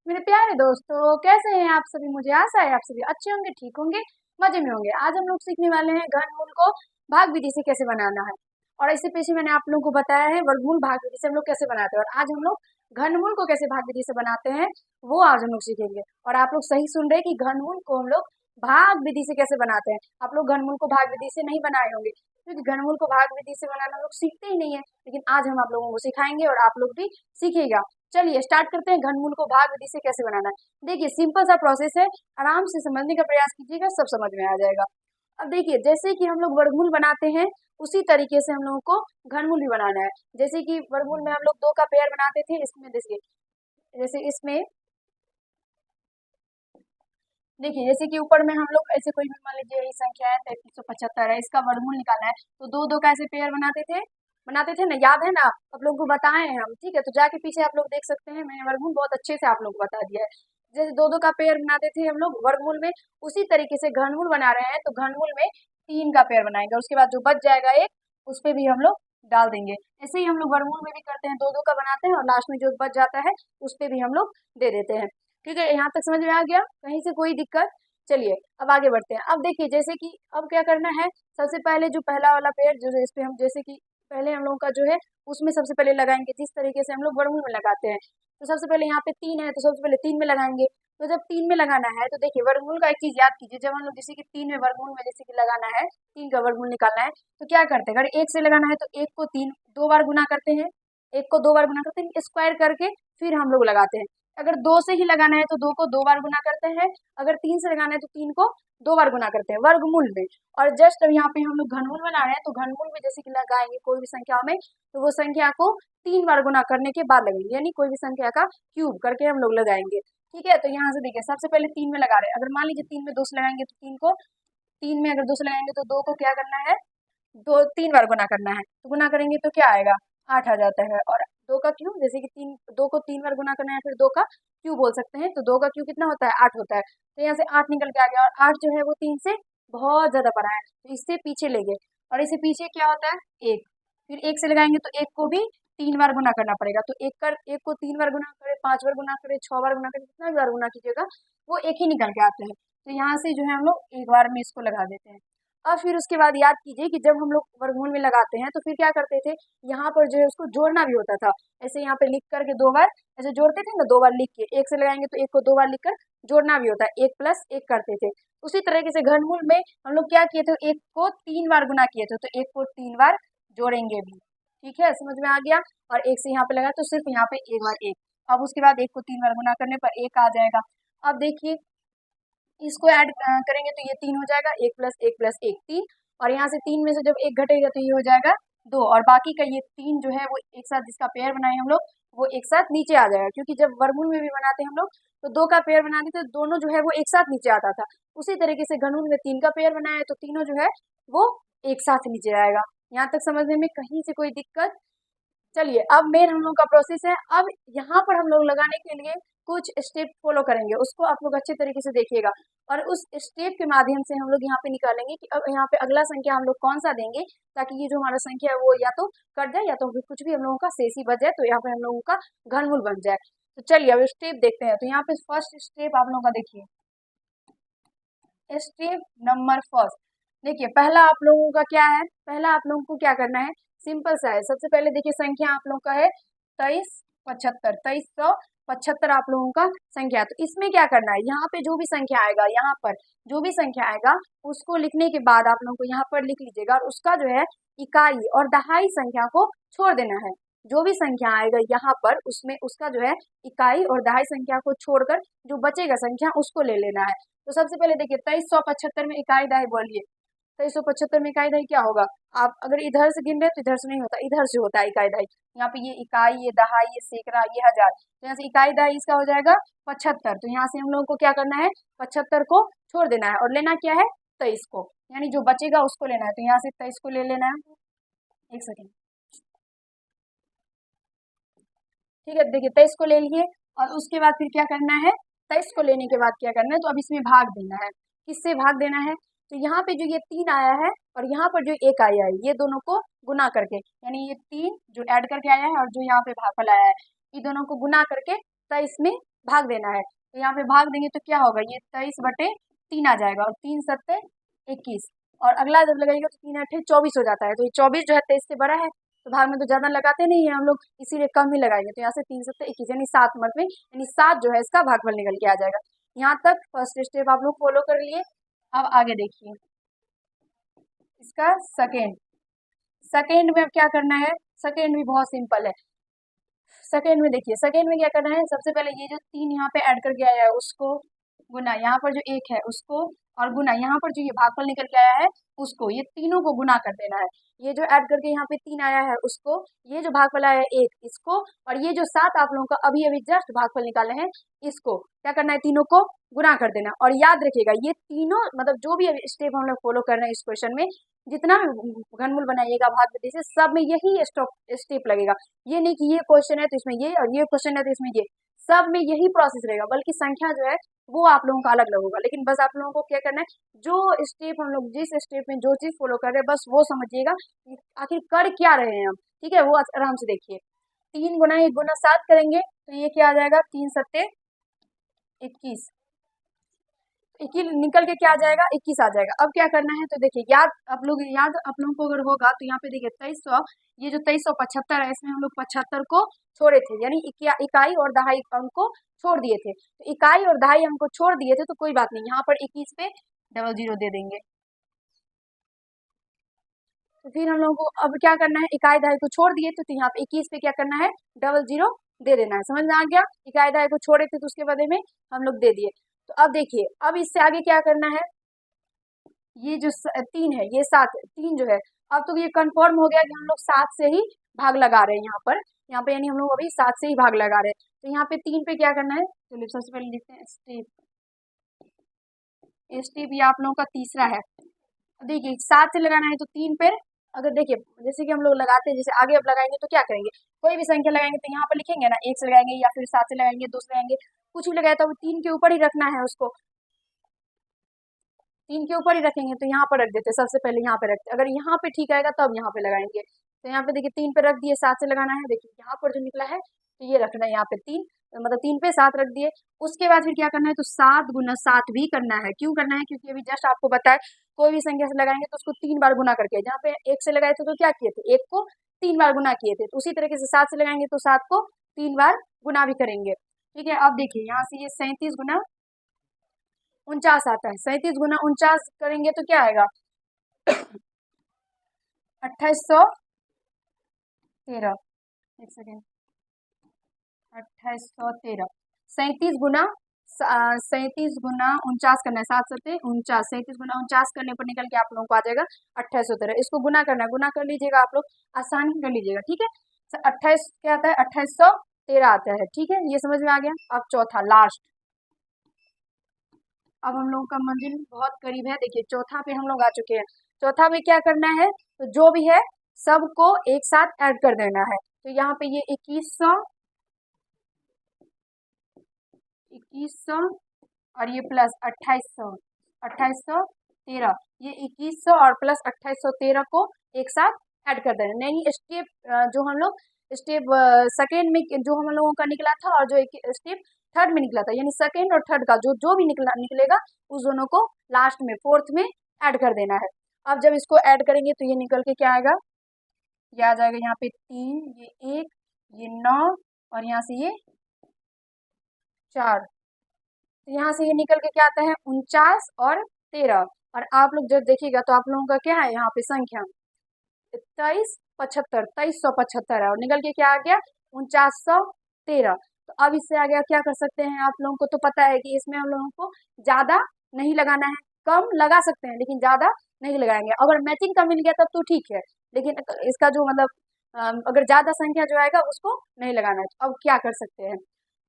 मेरे प्यारे दोस्तों, कैसे हैं आप सभी। मुझे आशा है आप सभी अच्छे होंगे, ठीक होंगे, मजे में होंगे। आज हम लोग सीखने वाले हैं घनमूल को भाग विधि से कैसे बनाना है। और इससे पीछे मैंने आप लोगों को बताया है वर्गमूल भाग विधि से हम लोग कैसे बनाते हैं, और आज हम लोग घनमूल को कैसे भाग विधि से बनाते हैं वो आज हम लोग सीखेंगे। और आप लोग सही सुन रहे हैं कि घनमूल को हम लोग भाग विधि से कैसे बनाते हैं। आप लोग घनमूल को भाग विधि से नहीं बनाए होंगे, क्योंकि घनमूल को भाग विधि से बनाना हम लोग सीखते ही नहीं है। लेकिन आज हम आप लोगों को सिखाएंगे और आप लोग भी सीखिएगा। चलिए स्टार्ट करते हैं घनमूल को भाग विधि से कैसे बनाना है। देखिए सिंपल सा प्रोसेस है, आराम से समझने का प्रयास कीजिएगा, सब समझ में आ जाएगा। अब देखिए जैसे कि हम लोग वर्गमूल बनाते हैं उसी तरीके से हम लोगों को घनमूल भी बनाना है। जैसे कि वर्गमूल में हम लोग दो का पेयर बनाते थे, इसमें देखिए जैसे इसमें देखिए जैसे कि ऊपर में हम लोग ऐसे कोई भी मान लीजिए यही संख्या है 3375 है, इसका वर्गमूल निकालना है तो दो दो का ऐसे पेयर बनाते थे ना, याद है ना। आप लोगों को बताए हैं हम, ठीक है। तो जाके पीछे आप लोग देख सकते हैं, मैंने वर्गमूल बहुत अच्छे से आप लोग को बता दिया है। जैसे दो दो का पेयर बनाते थे हम लोग वर्गमूल में, उसी तरीके से घनमूल बना रहे हैं तो घनमूल में तीन का पेयर बनाएंगे। उसके बाद जो बच जाएगा एक, उस पे भी हम लोग डाल देंगे। ऐसे ही हम लोग वर्गमूल में भी करते हैं, दो दो का बनाते हैं और लास्ट में जो बच जाता है उस पे भी हम लोग दे देते हैं। ठीक है, यहाँ तक समझ में आ गया, कहीं से कोई दिक्कत। चलिए अब आगे बढ़ते हैं। अब देखिए जैसे कि अब क्या करना है, सबसे पहले जो पहला वाला पेड़ जो इस पे हम जैसे कि पहले हम लोगों का जो है उसमें सबसे पहले लगाएंगे, जिस तरीके से हम लोग वर्गमूल में लगाते हैं। तो सबसे पहले यहाँ पे तीन है तो सबसे पहले तीन में लगाएंगे। तो जब तीन में लगाना है तो देखिए वर्गमूल का एक चीज याद कीजिए, जब हम लोग जैसे कि तीन में वर्गमूल में जैसे कि लगाना है, तीन का वर्गमूल निकालना है तो क्या करते हैं, अगर एक से लगाना है तो एक को तीन दो बार गुना करते हैं, एक को दो बार गुना करते हैं, स्क्वायर करके फिर हम लोग लगाते हैं। अगर दो से ही लगाना है तो दो को दो बार गुना करते हैं, अगर तीन से लगाना है तो तीन को दो बार गुना करते हैं वर्गमूल में। और जस्ट अब यहाँ पे हम लोग घनमूल बना रहे हैं तो घनमूल में जैसे कि लगाएंगे कोई भी संख्या में तो वो संख्या को तीन बार गुना करने के बाद लगेंगे, यानी कोई भी संख्या का क्यूब करके हम लोग लगाएंगे। ठीक है, तो यहाँ से देखिए सबसे पहले तीन में लगा रहे हैं। अगर मान लीजिए तीन में दो से लगाएंगे तो तीन को, तीन में अगर दो से लगाएंगे तो दो को क्या करना है, दो तीन बार गुना करना है। तो गुना करेंगे तो क्या आएगा, आठ आ जाता है। और दो का क्यूब जैसे कि तीन, दो को तीन बार गुना करना है, फिर दो का क्यूब बोल सकते हैं, तो दो का क्यूब कितना होता है, आठ होता है। तो यहाँ से आठ निकल के आ गया, और आठ जो है वो तीन से बहुत ज्यादा बड़ा है तो इससे पीछे ले गए। और इससे पीछे क्या होता है, एक। फिर एक से लगाएंगे तो एक को भी तीन बार गुना करना पड़ेगा। तो एक को तीन बार गुना करे, पांच बार गुना करे, छह बार गुना करे, कितना भी बार गुना कीजिएगा वो एक ही निकल के आते हैं। तो यहाँ से जो है हम लोग एक बार में इसको लगा देते हैं। और फिर उसके बाद याद कीजिए कि जब हम लोग वर्गमूल में लगाते हैं तो फिर क्या करते थे, यहाँ पर जो है उसको जोड़ना भी होता था। ऐसे यहाँ पे लिख करके दो बार ऐसे जोड़ते थे ना, दो बार लिख के एक से लगाएंगे तो एक को दो बार लिखकर जोड़ना भी होता है, एक प्लस एक करते थे। उसी तरीके से घनमूल में हम लोग क्या किए थे, एक को तीन बार गुना किए थे तो एक को तीन बार जोड़ेंगे भी। ठीक है, समझ में आ गया। और एक से यहाँ पे लगा तो सिर्फ यहाँ पे एक बार एक। अब उसके बाद एक को तीन बार गुना करने पर एक आ जाएगा। अब देखिए इसको ऐड करेंगे तो ये तीन हो जाएगा, एक प्लस एक तीन। और यहाँ से तीन में से जब एक घटेगा तो ये हो जाएगा दो, और बाकी का ये तीन जो है वो एक साथ जिसका पेयर बनाए हम लोग वो एक साथ नीचे आ जाएगा। क्योंकि जब वर्गमूल में भी बनाते हैं हम लोग तो दो का पेयर बनाते थे, दोनों जो है वो एक साथ नीचे आता था। उसी तरीके से घनमूल में तीन का पेयर बनाया है तो तीनों जो है वो एक साथ नीचे आएगा। यहाँ तक समझने में कहीं से कोई दिक्कत। चलिए अब मेन हम लोग का प्रोसेस है। अब यहाँ पर हम लोग लगाने के लिए कुछ स्टेप फॉलो करेंगे, उसको आप लोग अच्छे तरीके से देखिएगा। और उस स्टेप के माध्यम से हम लोग यहाँ पे निकालेंगे कि अब यहाँ पे अगला संख्या हम लोग कौन सा देंगे, ताकि ये जो हमारा संख्या है वो या तो कट जाए या तो फिर कुछ भी हम लोगों का शेष ही बच जाए, तो यहाँ पे हम लोगों का घनमूल बन जाए। तो चलिए अब स्टेप देखते हैं। तो यहाँ पे फर्स्ट स्टेप आप लोगों का देखिए, स्टेप नंबर फर्स्ट। देखिए पहला आप लोगों का क्या है, पहला आप लोगों को क्या करना है, सिंपल सा है। सबसे पहले देखिए संख्या आप लोगों का है 2375, 2375 आप लोगों का संख्या। तो इसमें क्या करना है, यहाँ पे जो भी संख्या आएगा, यहाँ पर जो भी संख्या आएगा उसको लिखने के बाद आप लोगों को यहाँ पर लिख लीजिएगा, और उसका जो है इकाई और दहाई संख्या को छोड़ देना है। जो भी संख्या आएगा यहाँ पर उसमें उसका जो है इकाई और दहाई संख्या को छोड़कर जो बचेगा संख्या उसको ले लेना है। तो सबसे पहले देखिए 2375 में इकाई दहाई बोलिए। 2375 में इकाई दहाई क्या होगा, आप अगर इधर से गिन रहे तो इधर से नहीं होता, इधर से होता है इकाई दहाई। यहाँ पे ये इकाई, ये दहाई, ये सैकड़ा, ये हजार, तो यहाँ से इकाई दहाई इसका हो जाएगा 75। तो यहाँ से हम लोगों को क्या करना है, 75 को छोड़ देना है और लेना क्या है, 23 को, यानी जो बचेगा उसको लेना है। तो यहाँ से 23 को ले लेना है। एक सेकेंड, ठीक है। देखिए 23 को ले लिए और उसके बाद फिर क्या करना है, 23 को लेने के बाद क्या करना है, तो अब इसमें भाग देना है। किससे भाग देना है, तो यहाँ पे जो ये तीन आया है और यहाँ पर जो एक आया है ये दोनों को गुना करके, यानी ये तीन जो ऐड करके आया है और जो यहाँ पे भागफल आया है ये दोनों को गुना करके 23 में भाग देना है। तो यहाँ पे भाग देंगे तो क्या होगा, ये 23/3 आ जाएगा, और 3 सत्ते 21, और अगला जब लगाएंगे तो 3 8 24 हो जाता है। तो ये 24 जो है 23 से बड़ा है, तो भाग में तो ज्यादा लगाते नहीं है हम लोग, इसीलिए कम ही लगाएंगे। तो यहाँ से 3 सत्ते 21 यानी 7 में यानी 7 जो है इसका भागफल निकल के आ जाएगा। यहाँ तक फर्स्ट स्टेप आप लोग फॉलो कर लिए। अब आगे देखिए इसका सेकेंड। सेकेंड में अब क्या करना है, सेकेंड भी बहुत सिंपल है। सेकेंड में देखिए, सेकेंड में क्या करना है, सबसे पहले ये जो 3 यहाँ पे ऐड करके आया है उसको गुना यहाँ पर जो 1 है उसको, और गुना यहाँ पर जो ये भागफल निकल के आया है उसको, ये तीनों को गुना कर देना है। ये जो ऐड करके यहाँ पे 3 आया है उसको, ये जो भागफल आया है 1 इसको, और ये जो 7 आप लोगों का अभी अभी जस्ट भागफल निकाले हैं इसको क्या करना है, तीनों को गुना कर देना। और याद रखिएगा ये तीनों मतलब जो भी स्टेप हम लोग फॉलो कर रहे हैं इस क्वेश्चन में, जितना भी घनमूल बनाइएगा भाग विधि से, सब में यही स्टेप लगेगा। ये नहीं कि ये क्वेश्चन है तो इसमें ये, और ये क्वेश्चन है तो इसमें ये, सब में यही प्रोसेस रहेगा। बल्कि संख्या जो है वो आप लोगों का अलग अलग होगा, लेकिन बस आप लोगों को क्या करना है, जो स्टेप हम लोग जिस स्टेप में जो चीज फॉलो कर रहे हैं बस वो समझिएगा कि आखिर कर क्या रहे हैं हम। ठीक है, वो आराम से देखिए। 3 गुना 1 गुना 7 करेंगे तो ये क्या आ जाएगा, 3 सत्ते 21, 21 निकल के क्या आ जाएगा, 21 आ जाएगा। अब क्या करना है, तो देखिए याद आप लोगों को अगर होगा तो यहाँ पे देखिए 2300, ये जो 2375 है इसमें हम लोग 75 को छोड़े थे, यानी इकाई और दहाई अंक को छोड़ दिए थे। तो इकाई और दहाई अंक को छोड़ दिए थे तो कोई बात नहीं, यहाँ पर 21 पे डबल जीरो दे देंगे। तो फिर हम लोगों को अब क्या करना है, इकाई दहाई को छोड़ दिए तो यहाँ पे 21 पे क्या करना है, डबल जीरो दे देना है। समझ में आ गया, इकाई दहाई को छोड़े थे तो उसके बदले में हम लोग दे दिए। तो अब देखिए, अब इससे आगे क्या करना है, ये जो 3 है ये 7 है, 3 जो है, अब तो ये कंफर्म हो गया कि हम लोग 7 से ही भाग लगा रहे हैं यहाँ पर यानी हम लोग अभी 7 से ही भाग लगा रहे हैं। तो यहाँ पे 3 पे क्या करना है, चलिए सबसे पहले लिखते हैं स्टेप। स्टेप ये आप लोगों का तीसरा है। देखिए 7 से लगाना है तो 3 पे, अगर देखिए जैसे कि हम लोग लगाते हैं, जैसे आगे अब लगाएंगे तो क्या करेंगे, कोई भी संख्या लगाएंगे तो यहाँ पर लिखेंगे ना, 1 से लगाएंगे या फिर 7 से लगाएंगे, 2 से लगाएंगे, कुछ भी लगाए तो 3 के ऊपर ही रखना है उसको। 3 के ऊपर ही रखेंगे तो यहाँ पर रख देते, सबसे पहले यहाँ पे रखते, अगर यहाँ पे ठीक आएगा तब यहाँ पे लगाएंगे। तो यहाँ पे देखिए 3 पे रख दिए, 7 से लगाना है, देखिए यहाँ पर जो निकला है तो ये रखना है यहाँ पे 3, मतलब 3 पे 7 रख दिए। उसके बाद फिर क्या करना है, तो 7 गुना 7 भी करना है। क्यों करना है, क्योंकि अभी जस्ट आपको बताए कोई भी संख्या से लगाएंगे तो उसको 3 बार गुना करके, जहाँ पे 1 से लगाए थे तो क्या किए थे, 1 को 3 बार गुना किए थे, तो उसी तरीके से 7 से लगाएंगे तो 7 को 3 बार गुना भी करेंगे। ठीक है, अब देखिए यहाँ से ये 37 गुना 49 आता है, 37 गुना 49 करेंगे तो क्या आएगा 2813, एक सेकेंड, 2813, 37 गुना 49 करना है, 7 7 49, 37 गुना 49 करने पर निकल के आप लोगों को आ जाएगा 2813। इसको गुना करना है, गुना कर लीजिएगा आप लोग, आसानी कर लीजिएगा। ठीक है, 28 क्या आता है, 2813 आता है। ठीक है, ये समझ में आ गया। अब चौथा लास्ट, अब हम लोगों का मंजिल बहुत करीब है। देखिए चौथा पे हम लोग आ चुके हैं। चौथा में क्या करना है, तो जो भी है सबको एक साथ ऐड कर देना है। तो यहाँ पे ये 2100 और ये प्लस 2813, ये 2100 और प्लस 2813 को एक साथ ऐड कर देना। नहीं स्टेप जो हम लोग स्टेप सेकेंड में जो हम लोगों का निकला था और जो एक स्टेप थर्ड में निकला था, यानी सेकेंड और थर्ड का जो जो भी निकलेगा उस दोनों को लास्ट में फोर्थ में ऐड कर देना है। अब जब इसको ऐड करेंगे तो ये निकल के क्या आएगा, ये आ जाएगा यहाँ पे 3, ये 1, ये 9 और यहाँ से ये 4। तो यहाँ से ये निकल के क्या आता है 49 और 13। और आप लोग जब देखिएगा तो आप लोगों का क्या है यहाँ पे संख्या 2375 है, और निकल के क्या आ गया 4913। तो अब इससे आगे क्या कर सकते हैं, आप लोगों को तो पता है कि इसमें हम लोगों को ज्यादा नहीं लगाना है, कम लगा सकते हैं लेकिन ज्यादा नहीं लगाएंगे। अगर मैचिंग का मिल गया तब तो ठीक है, लेकिन इसका जो मतलब अगर ज्यादा संख्या जो आएगा उसको नहीं लगाना है। तो अब क्या कर सकते हैं,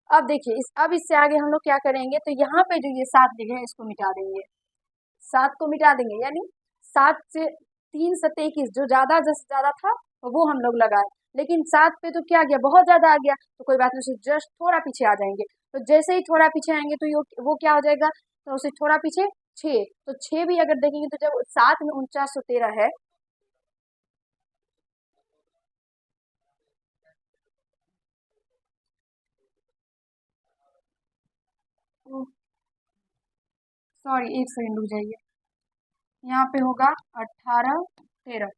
अब देखिए अब इससे आगे हम लोग क्या करेंगे, तो यहाँ पे जो ये 7 लिखे हैं इसको मिटा देंगे, 7 को मिटा देंगे, यानी 7 से 3 सत्ते 21, जो ज्यादा जैसे ज्यादा था वो हम लोग लगाए, लेकिन 7 पे तो क्या गया बहुत ज्यादा आ गया, तो कोई बात नहीं, उसे जस्ट थोड़ा पीछे आ जाएंगे। तो जैसे ही थोड़ा पीछे आएंगे तो वो क्या हो जाएगा, तो उसे थोड़ा पीछे 6, तो 6 भी अगर देखेंगे तो जब 7 में 4913 है, सॉरी 1 सेकंड रुक जाइए। यहाँ पे होगा 18 13,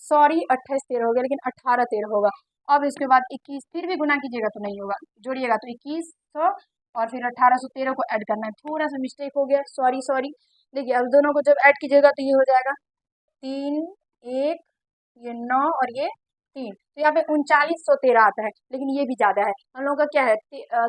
सॉरी 28 13 हो गया, लेकिन 18 13 होगा। अब इसके बाद 21 फिर भी गुना कीजिएगा तो नहीं होगा, जोड़िएगा तो 2100 और फिर 1813 को ऐड करना है। थोड़ा सा मिस्टेक हो गया, सॉरी सॉरी। देखिए अब दोनों को जब ऐड कीजिएगा तो ये हो जाएगा 3 1, ये 9 और ये 3, तो यहाँ पे 3913 आता है, लेकिन ये भी ज़्यादा है। हम लोगों का क्या है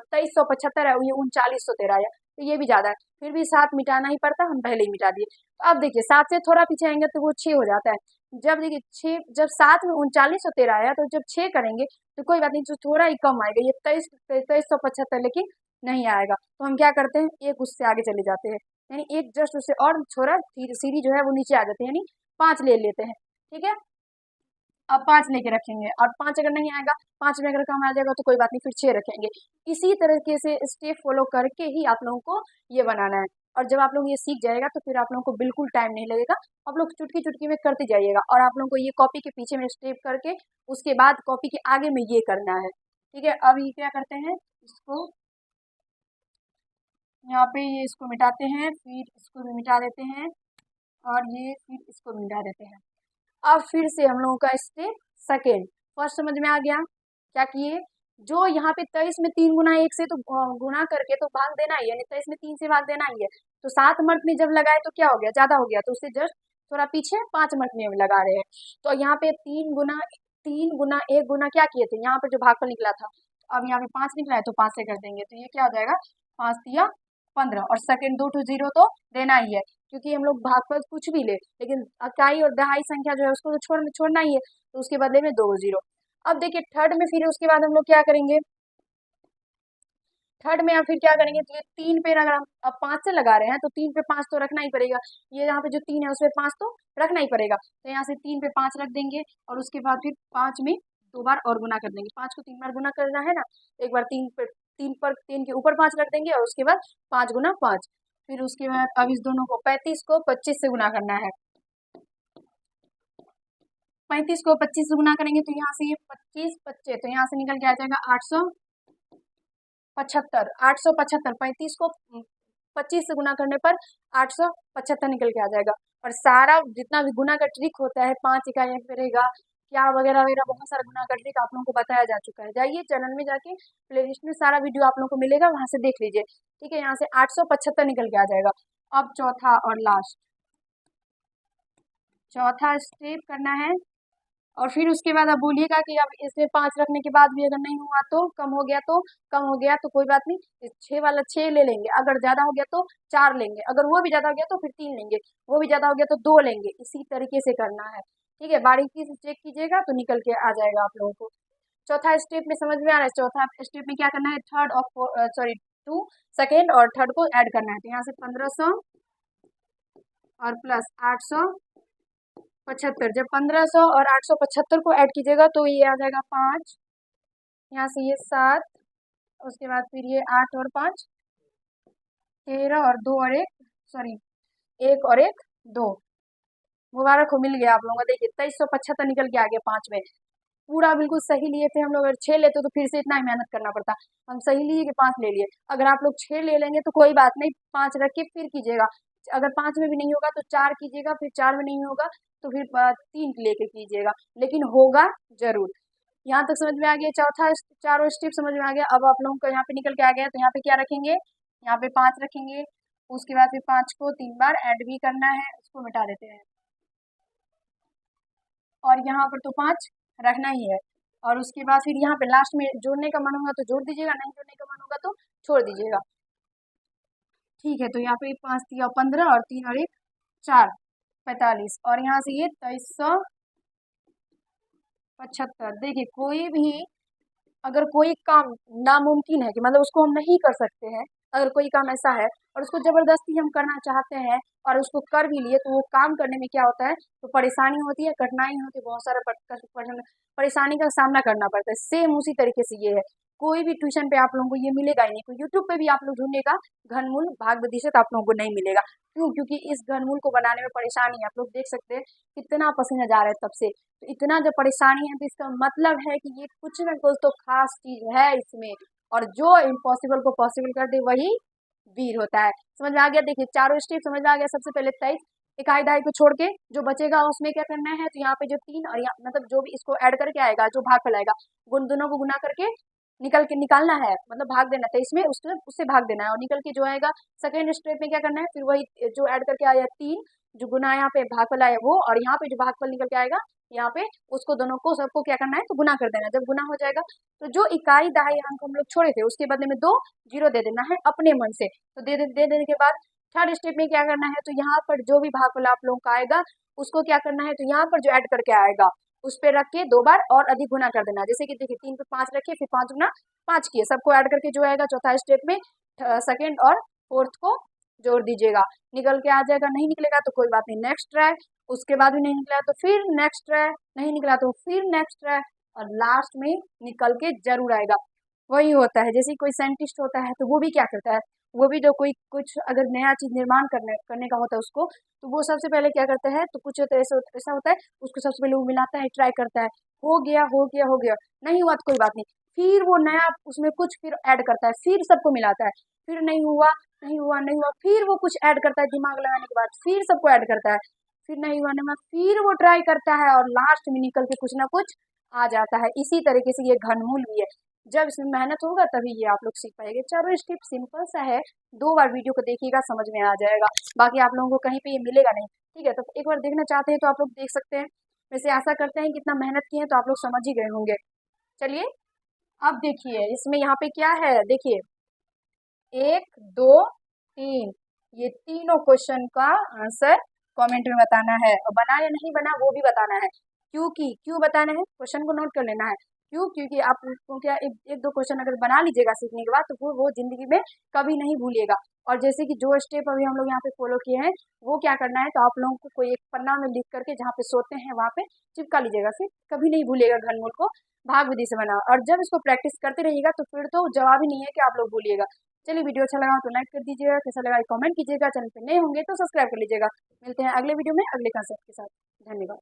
2375 है, ये 3913 है, तो ये भी ज़्यादा है। फिर भी 7 मिटाना ही पड़ता, हम पहले ही मिटा दिए। तो अब देखिए 7 से थोड़ा पीछे आएंगे तो वो 6 हो जाता है। जब देखिए 6, जब 7 में 3913 आया तो जब 6 करेंगे तो कोई बात नहीं, जो थोड़ा ही कम आएगा, ये 2375, लेकिन नहीं आएगा। तो हम क्या करते हैं, एक उससे आगे चले जाते हैं, यानी एक जस्ट उससे और थोड़ा सीढ़ी जो है वो नीचे आ जाती है, यानी 5 ले लेते हैं। ठीक है, अब 5 लेके रखेंगे, और 5 अगर नहीं आएगा, 5 में अगर कम आ जाएगा तो कोई बात नहीं, फिर 6 रखेंगे। इसी तरीके से स्टेप फॉलो करके ही आप लोगों को ये बनाना है। और जब आप लोग ये सीख जाएगा तो फिर आप लोगों को बिल्कुल टाइम नहीं लगेगा, आप लोग चुटकी चुटकी में करते जाइएगा। और आप लोगों को ये कॉपी के पीछे में स्टेप करके उसके बाद कॉपी के आगे में ये करना है। ठीक है, अब ये क्या करते हैं, इसको यहाँ पे ये इसको मिटाते हैं, फिर इसको भी मिटा देते हैं, और ये फिर इसको भी मिटा देते हैं। अब फिर से हम लोगों का स्टेप सेकेंड, फर्स्ट समझ में आ गया। क्या किए, जो यहाँ पे 23 में 3 गुना 1 से तो गुना करके तो भाग देना ही है, यानी 23 में 3 से भाग देना ही है। तो 7 मर्क में जब लगाए तो क्या हो गया, ज्यादा हो गया, तो उससे जस्ट थोड़ा पीछे 5 मर्क में लगा रहे हैं। तो यहाँ पे 3 गुना 1 गुना क्या किए थे, यहाँ पे जो भागफल निकला था, अब यहाँ पे 5 निकला है तो 5 से कर देंगे, तो ये क्या हो जाएगा 5 तिया 15, और सेकेंड 2 to 0 तो देना ही है, क्योंकि हम लोग भागफल कुछ भी ले, लेकिन इकाई और दहाई संख्या जो है उसको तो छोड़ना ही है, तो उसके बदले में 2 0। अब देखिए थर्ड में फिर उसके बाद हम लोग क्या करेंगे, थर्ड में आप फिर क्या करेंगे, तो ये 3 पे अगर हम अब 5 से लगा रहे हैं तो 3 पे 5 तो रखना ही पड़ेगा। ये यहाँ पे जो 3 है उसपे 5 तो रखना ही पड़ेगा, तो यहाँ से 3 पे 5 रख देंगे, और उसके बाद फिर 5 में 2 बार और गुना कर देंगे। 5 को 3 बार गुना करना है ना, एक बार 3 के ऊपर 5 रख देंगे, और उसके बाद 5 गुना 5। फिर उसके बाद अब इस दोनों को 35 को 25 से गुना करना है। 35 को 25 से गुना करेंगे तो यहाँ से ये 25 25, तो यहाँ से निकल के आ जाएगा 875। 875, 35 को 25 से गुना करने पर 875 निकल के आ जाएगा। और सारा जितना भी गुना का ट्रिक होता है, 5 इकाइयाँ करेगा क्या वगैरह वगैरह, बहुत सारा गुना का ट्रिक आप लोगों को बताया जा चुका है। जाइए चैनल में जाके प्ले लिस्ट में सारा वीडियो आप लोगों को मिलेगा, वहां से देख लीजिए। ठीक है, यहाँ से 875 निकल के आ जाएगा। अब चौथा और लास्ट, चौथा स्टेप करना है, और फिर उसके बाद आप बोलिएगा कि अब इसमें 5 रखने के बाद भी अगर नहीं हुआ तो, कम हो गया तो, कम हो गया तो कोई बात नहीं, 6 वाला 6 ले लेंगे, अगर ज्यादा हो गया तो 4 लेंगे, अगर वो भी ज्यादा हो गया तो फिर 3 लेंगे, वो भी ज्यादा हो गया तो 2 लेंगे। इसी तरीके से करना है। ठीक है, बारीकी से चेक कीजिएगा तो निकल के आ जाएगा आप लोगों को। चौथा स्टेप में समझ में आ रहा है, चौथा स्टेप में क्या करना है, थर्ड और सॉरी 2 सेकेंड और थर्ड को ऐड करना है। तो यहाँ से 1500 और प्लस 875, जब 1500 और 875 को ऐड कीजिएगा तो ये आ जाएगा 5, यहाँ से ये 7, उसके बाद फिर ये 8 और 5 13, और 2 और 1 सॉरी 1 और 1 2, मुबारक हो, मिल गया आप लोगों को। देखिए 2375 निकल के आ गया 5 में, पूरा बिल्कुल सही लिए थे हम लोग। अगर 6 लेते तो फिर से इतना ही मेहनत करना पड़ता, हम सही लिए कि 5 ले लिए। अगर आप लोग 6 ले लेंगे तो कोई बात नहीं, 5 रख के फिर कीजिएगा, अगर 5 में भी नहीं होगा तो 4 कीजिएगा, फिर 4 में नहीं होगा तो फिर 3 लेके कीजिएगा, लेकिन होगा जरूर। यहाँ तक समझ में आ गया, चौथा चारों स्टेप समझ में आ गया। अब आप लोगों को यहाँ पे निकल के आ गया, तो यहाँ पे क्या रखेंगे, यहाँ पे 5 रखेंगे, उसके बाद फिर 5 को 3 बार ऐड भी करना है, उसको मिटा देते हैं, और यहाँ पर तो 5 रखना ही है। और उसके बाद फिर यहाँ पे लास्ट में जोड़ने का मन होगा तो जोड़ दीजिएगा, नहीं जोड़ने का मन होगा तो छोड़ दीजिएगा। ठीक है, तो यहाँ पे 5 तिया 15 और 3 और 1 4 45, और यहाँ से ये 2375। देखिए कोई भी अगर कोई काम नामुमकिन है, कि मतलब उसको हम नहीं कर सकते हैं, अगर कोई काम ऐसा है और उसको जबरदस्ती हम करना चाहते हैं और उसको कर भी लिए, तो वो काम करने में क्या होता है, तो परेशानी होती है, कठिनाई होती है, बहुत सारा परेशानी का सामना करना पड़ता है। सेम उसी तरीके से ये है, कोई भी ट्यूशन पे आप लोगों को ये मिलेगा ही नहीं, कोई यूट्यूब पे भी आप लोग ढूंढेगा घनमूल भाग प्रतिशत आप लोगों को नहीं मिलेगा। क्यों, क्योंकि इस घनमूल को बनाने में परेशानी है, आप लोग देख सकते हैं कितना पसीना जा रहा है तब से। तो इतना जब परेशानी है तो इसका मतलब है कि ये कुछ ना कुछ तो खास चीज है इसमें, और जो इम्पॉसिबल को पॉसिबल कर दे वही वीर होता है। समझ में आ गया? देखिए चारों स्टेप समझ में आ गया। सबसे पहले 23 इकाई दहाई को छोड़ के जो बचेगा उसमें क्या करना है, तो यहाँ पे जो 3 और यहाँ मतलब जो भी इसको ऐड करके आएगा, जो भाग फैलाएगा, दोनों को गुना करके निकालना है, मतलब भाग देना था इसमें, उससे भाग देना है, और निकल के जो आएगा सेकेंड स्टेप में क्या करना है, फिर वही जो ऐड करके आया 3, जो गुना यहाँ पे भागफल आया वो, और यहाँ पे जो भागफल निकल के आएगा यहाँ पे, उसको दोनों को सबको क्या करना है, तो गुना कर देना है। जब गुना हो जाएगा तो जो इकाई दहाई अंक हम लोग छोड़े थे उसके बदले में 2 जीरो दे देना है अपने मन से। तो दे देने के बाद थर्ड स्टेप में क्या करना है, तो यहाँ पर जो भी भागफल आप लोगों का आएगा उसको क्या करना है, तो यहाँ पर जो ऐड करके आएगा उस पे रख के 2 बार और अधिक गुना कर देना। जैसे कि देखिए 3 पे 5 रखे, फिर 5 गुना 5 किए, सबको ऐड करके जो आएगा चौथा स्टेप में सेकेंड और फोर्थ को जोड़ दीजिएगा, निकल के आ जाएगा। नहीं निकलेगा तो कोई बात नहीं, नेक्स्ट ट्राई। उसके बाद भी नहीं निकला तो फिर नेक्स्ट ट्राई, नहीं निकला तो फिर नेक्स्ट ट्राई, और लास्ट में निकल के जरूर आएगा। वही होता है जैसे कोई साइंटिस्ट होता है तो वो भी क्या करता है, वो भी जो कोई कुछ अगर नया चीज निर्माण करने का होता है उसको, तो वो सबसे पहले क्या करता है, तो कुछ तो ऐसा होता है, उसको सबसे पहले वो मिलाता है, ट्राई करता है, हो गया हो गया हो गया, नहीं हुआ तो कोई बात नहीं, फिर वो नया उसमें कुछ फिर ऐड करता है, फिर सबको मिलाता है, फिर नहीं हुआ नहीं हुआ नहीं हुआ, फिर वो कुछ ऐड करता है दिमाग लगाने के बाद, फिर सबको ऐड करता है, फिर नहीं हुआ नहीं हुआ, फिर वो ट्राई करता है, और लास्ट में निकल के कुछ ना कुछ आ जाता है। इसी तरीके से ये घनमूल भी है, जब इसमें मेहनत होगा तभी ये आप लोग सीख पाएंगे। चारों स्टेप सिंपल सा है, 2 बार वीडियो को देखिएगा समझ में आ जाएगा, बाकी आप लोगों को कहीं पे ये मिलेगा नहीं। ठीक है, तो एक बार देखना चाहते हैं तो आप लोग देख सकते हैं। वैसे आशा करते हैं कितना मेहनत किए हैं तो आप लोग समझ ही गए होंगे। चलिए अब देखिए इसमें यहाँ पे क्या है, देखिए 1 2 3, ये तीनों क्वेश्चन का आंसर कमेंट में बताना है, और बना या नहीं बना वो भी बताना है। क्यों बताना है, क्वेश्चन को नोट कर लेना है। क्योंकि आप उसको क्या एक दो क्वेश्चन अगर बना लीजिएगा सीखने के बाद, तो वो जिंदगी में कभी नहीं भूलिएगा। और जैसे कि जो स्टेप अभी हम लोग यहाँ पे फॉलो किए हैं, वो क्या करना है, तो आप लोगों को कोई एक पन्ना में लिख करके जहाँ पे सोते हैं वहाँ पे चिपका लीजिएगा, फिर कभी नहीं भूलिएगा घनमूल को भाग विधि से बना। और जब इसको प्रैक्टिस करते रहिएगा तो फिर तो जवाब ही नहीं है कि आप लोग भूलिएगा। चलिए वीडियो अच्छा लगा तो लाइक कर दीजिएगा, कैसा लगा कमेंट कीजिएगा, चैनल पे नए होंगे तो सब्सक्राइब कर लीजिएगा। मिलते हैं अगले वीडियो में अगले कंसेप्ट के साथ। धन्यवाद।